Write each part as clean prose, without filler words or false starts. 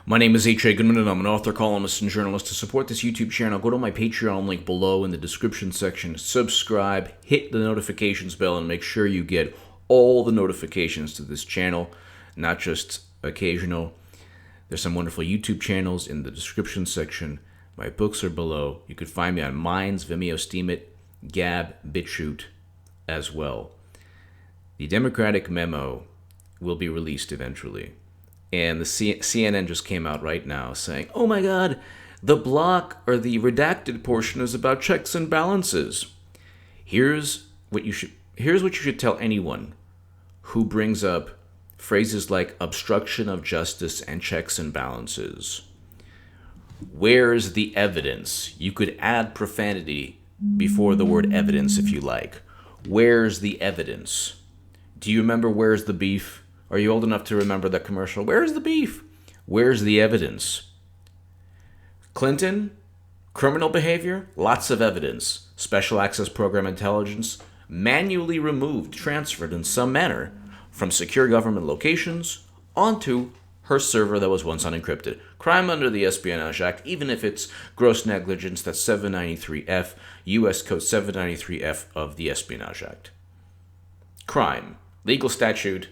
My name is H.A. Goodman, and I'm an author, columnist, and journalist. To support this YouTube channel, go to my Patreon link below in the description section. Subscribe, hit the notifications bell, and make sure you get all the notifications to this channel, not just occasional. There's some wonderful YouTube channels in the description section. My books are below. You can find me on Minds, Vimeo, Steemit, Gab, BitChute as well. The Democratic memo will be released eventually. And the CNN just came out right now saying, oh my God, the block or the redacted portion is about checks and balances. Here's what you should tell anyone who brings up phrases like obstruction of justice and checks and balances. Where's the evidence? You could add profanity before the word evidence if you like. Where's the evidence? Do you remember Where's the Beef? Are you old enough to remember that commercial? Where's the beef? Where's the evidence? Clinton, criminal behavior, lots of evidence. Special access program intelligence, manually removed, transferred in some manner from secure government locations onto her server that was once unencrypted. Crime under the Espionage Act, even if it's gross negligence, that's 793F, U.S. Code 793F of the Espionage Act. Crime, legal statute.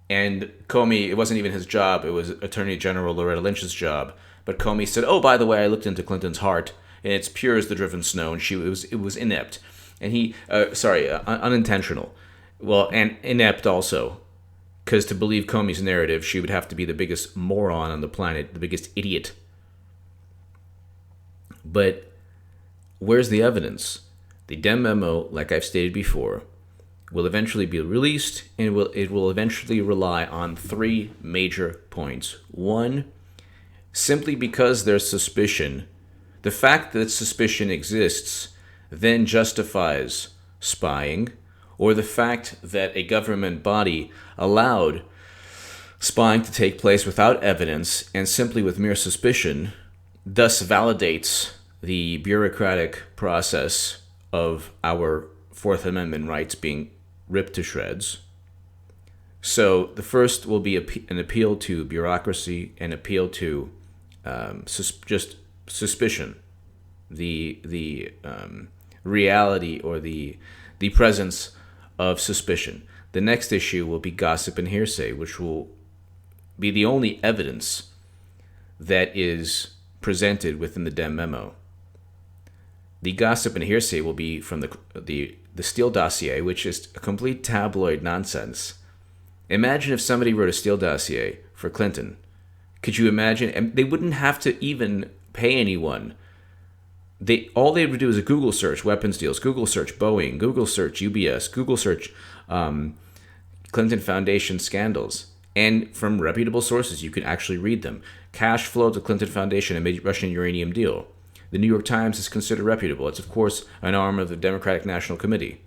And Comey, it wasn't even his job. It was Attorney General Loretta Lynch's job. But Comey said, oh, by the way, I looked into Clinton's heart, and it's pure as the driven snow, and it was inept. And unintentional. Well, and inept also. Because to believe Comey's narrative, she would have to be the biggest moron on the planet, the biggest idiot. But where's the evidence? The Dem Memo, like I've stated before, will eventually be released, and it will eventually rely on three major points. One, simply because there's suspicion, the fact that suspicion exists then justifies spying, or the fact that a government body allowed spying to take place without evidence and simply with mere suspicion, thus validates the bureaucratic process of our Fourth Amendment rights being ripped to shreds. So the first will be an appeal to bureaucracy, an appeal to just suspicion, the reality or the presence of suspicion. The next issue will be gossip and hearsay, which will be the only evidence that is presented within the Dem Memo. The gossip and hearsay will be from the Steele Dossier, which is a complete tabloid nonsense. Imagine if somebody wrote a Steele Dossier for Clinton. Could you imagine? And they wouldn't have to even pay anyone. All they would do is a Google search, weapons deals, Google search Boeing, Google search UBS, Google search Clinton Foundation scandals. And from reputable sources, you can actually read them. Cash flow to Clinton Foundation amid Russian uranium deal. The New York Times is considered reputable. It's, of course, an arm of the Democratic National Committee.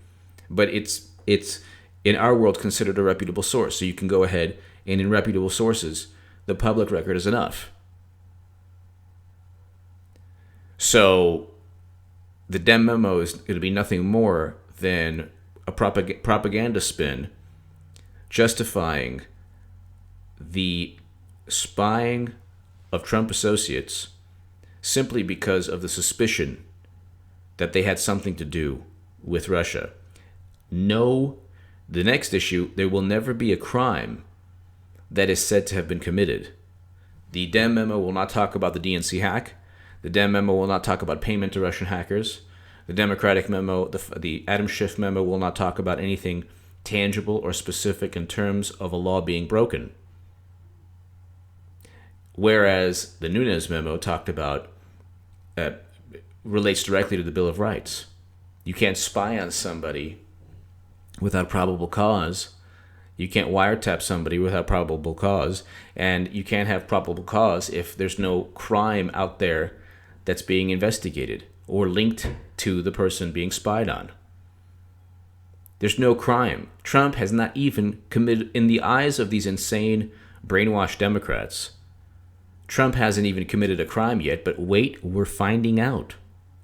But it's in our world, considered a reputable source. So you can go ahead, and in reputable sources, the public record is enough. So the Dem Memo is going to be nothing more than a propaganda spin justifying the spying of Trump associates simply because of the suspicion that they had something to do with Russia. No, the next issue, there will never be a crime that is said to have been committed. The Dem Memo will not talk about the DNC hack. The Dem Memo will not talk about payment to Russian hackers. The Democratic Memo, the Adam Schiff Memo will not talk about anything tangible or specific in terms of a law being broken. Whereas the Nunes Memo talked about, relates directly to the Bill of Rights. You can't spy on somebody without probable cause. You can't wiretap somebody without probable cause. And you can't have probable cause if there's no crime out there that's being investigated or linked to the person being spied on. There's no crime. Trump has not even committed, in the eyes of these insane, brainwashed Democrats, Trump hasn't even committed a crime yet, but wait, we're finding out.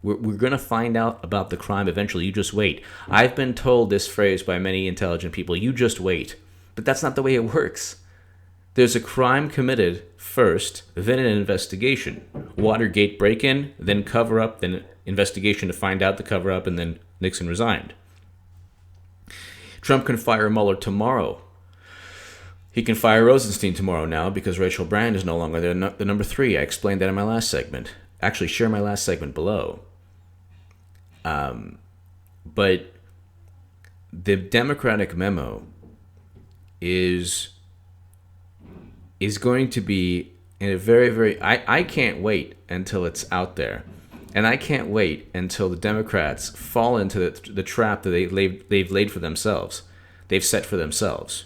We're going to find out about the crime eventually. You just wait. I've been told this phrase by many intelligent people, you just wait. But that's not the way it works. There's a crime committed first, then an investigation. Watergate break-in, then cover-up, then investigation to find out the cover-up, and then Nixon resigned. Trump can fire Mueller tomorrow. He can fire Rosenstein tomorrow now because Rachel Brand is no longer the number 3. I explained that in my last segment. Actually, share my last segment below. But the Democratic memo is going to be in a very, very... I can't wait until it's out there. And I can't wait until the Democrats fall into the trap that they've laid for themselves. They've set for themselves.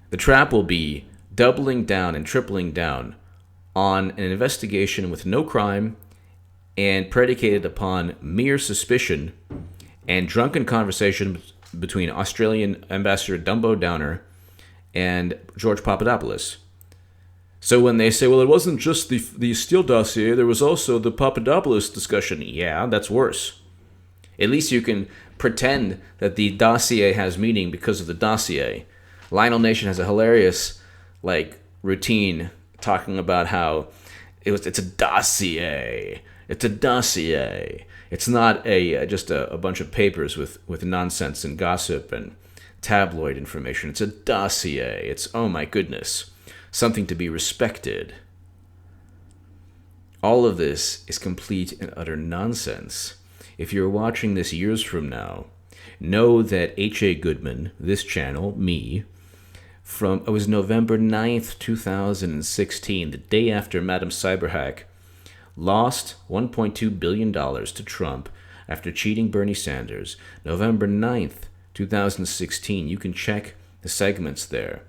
The trap will be doubling down and tripling down on an investigation with no crime and predicated upon mere suspicion and drunken conversation between Australian Ambassador Dumbo Downer and George Papadopoulos. So when they say, well, it wasn't just the Steele Dossier, there was also the Papadopoulos discussion. Yeah, that's worse. At least you can pretend that the dossier has meaning because of the dossier. Lionel Nation has a hilarious routine talking about how it's a dossier. It's a dossier. It's not just a bunch of papers with nonsense and gossip and tabloid information. It's a dossier. It's, oh my goodness, something to be respected. All of this is complete and utter nonsense. If you're watching this years from now, know that H.A. Goodman, this channel, me, it was November 9th, 2016, the day after Madam Cyberhack lost $1.2 billion to Trump after cheating Bernie Sanders. November 9th, 2016. You can check the segments there.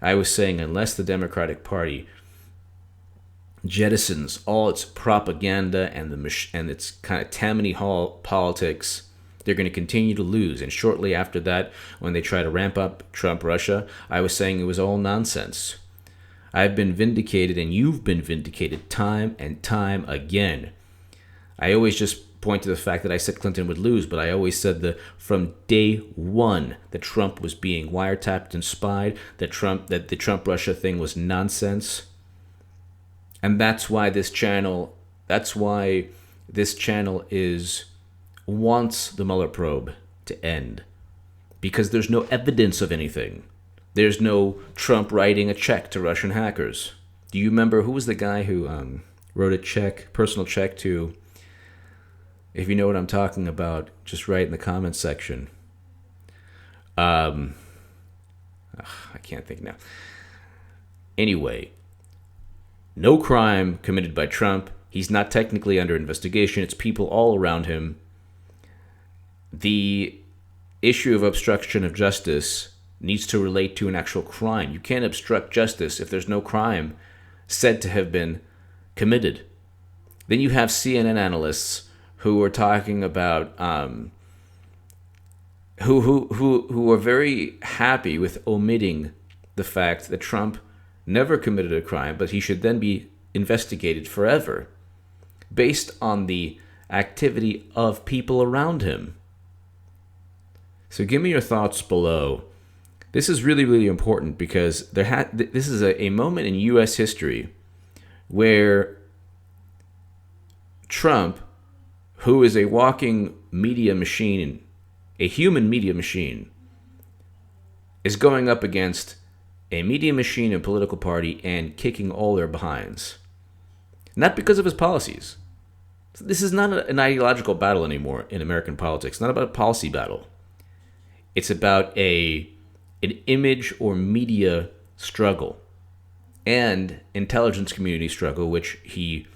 I was saying unless the Democratic Party jettisons all its propaganda and its kind of Tammany Hall politics, they're going to continue to lose. And shortly after that, when they try to ramp up Trump-Russia, I was saying it was all nonsense. I've been vindicated, and you've been vindicated time and time again. I always just point to the fact that I said Clinton would lose, but I always said that from day one that Trump was being wiretapped and spied, that the Trump-Russia thing was nonsense. And that's why this channel wants the Mueller probe to end, because there's no evidence of anything. There's no Trump writing a check to Russian hackers. Do you remember who was the guy who wrote a personal check to? If you know what I'm talking about, just write in the comments section. I can't think now. Anyway, no crime committed by Trump. He's not technically under investigation. It's people all around him. The issue of obstruction of justice needs to relate to an actual crime. You can't obstruct justice if there's no crime said to have been committed. Then you have CNN analysts who are talking about who are very happy with omitting the fact that Trump never committed a crime, but he should then be investigated forever based on the activity of people around him. So give me your thoughts below. This is really, really important because this is a moment in U.S. history where Trump, who is a walking media machine, a human media machine, is going up against a media machine and political party and kicking all their behinds. Not because of his policies. This is not an ideological battle anymore in American politics. It's not about a policy battle. It's about an image or media struggle and intelligence community struggle, which he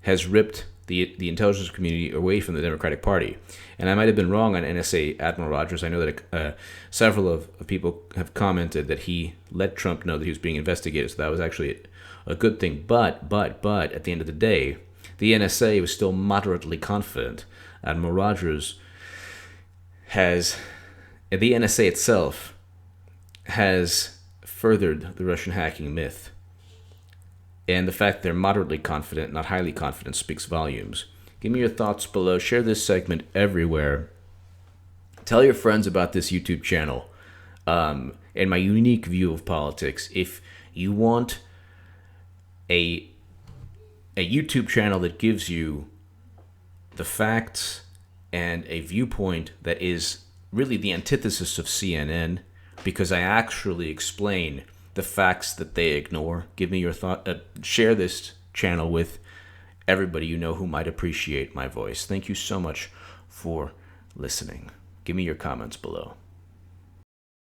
has ripped the intelligence community away from the Democratic Party. And I might have been wrong on NSA Admiral Rogers. I know that several of people have commented that he let Trump know that he was being investigated, so that was actually a good thing. But at the end of the day, the NSA was still moderately confident. Admiral Rogers the NSA itself has furthered the Russian hacking myth. And the fact they're moderately confident, not highly confident, speaks volumes. Give me your thoughts below. Share this segment everywhere. Tell your friends about this YouTube channel and my unique view of politics. If You want a YouTube channel that gives you the facts and a viewpoint that is really the antithesis of CNN, because I actually explain the facts that they ignore. Give me your thought. Share this channel with everybody you know who might appreciate my voice. Thank you so much for listening. Give me your comments below.